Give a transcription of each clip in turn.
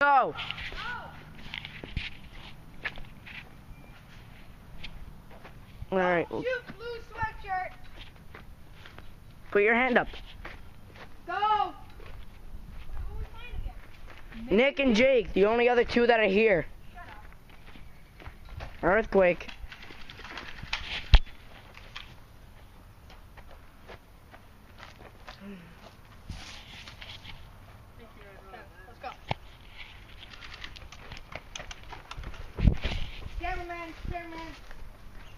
Go! Alright. Shoot, blue sweatshirt. Put your hand up. Go! Who we playing again? Nick and Jake, the only other two that are here. Shut up. Earthquake. Let's go.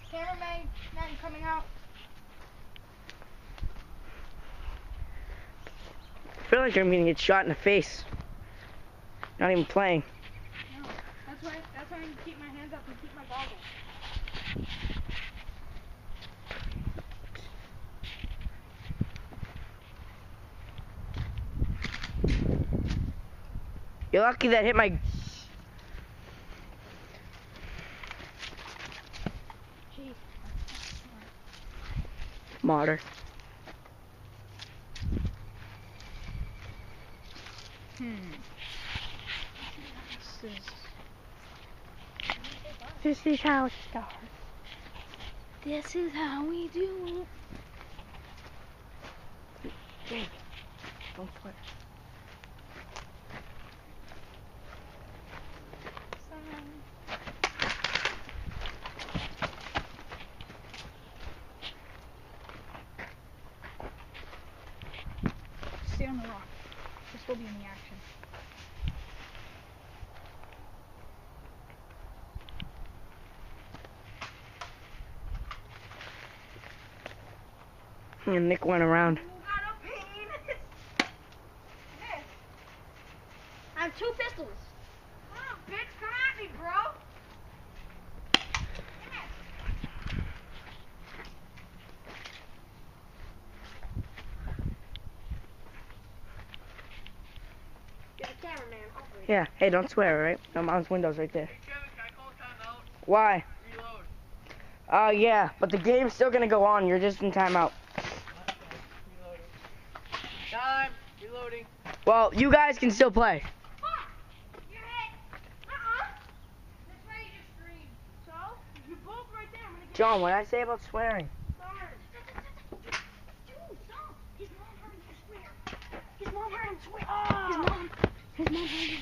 Cameraman, man coming out. I feel like I'm gonna get shot in the face. Not even playing. No, that's why I keep my hands up and keep my goggles. You're lucky that hit my... Jeez. Martyr. This is how it starts. This is how we do it. Jake, don't swear. Stay on the rock. This will be in the action. And Nick went around. You got a penis. This. I have 2 pistols. Come on, bitch, come at me, bro. You're the cameraman. Yeah, hey, don't swear, alright? My mom's window's right there. Hey Kevin, can I call timeout? Why? Reload. Yeah, but the game's still gonna go on. You're just in timeout. Reloading. Time. Reloading. Well, you guys can still play. You're hit. That's why you just screamed. So? You're both right there. I'm gonna get John, what did I say about swearing? Sorry. Dude, stop. His mom heard you swear. His mom heard him swear. His mom heard you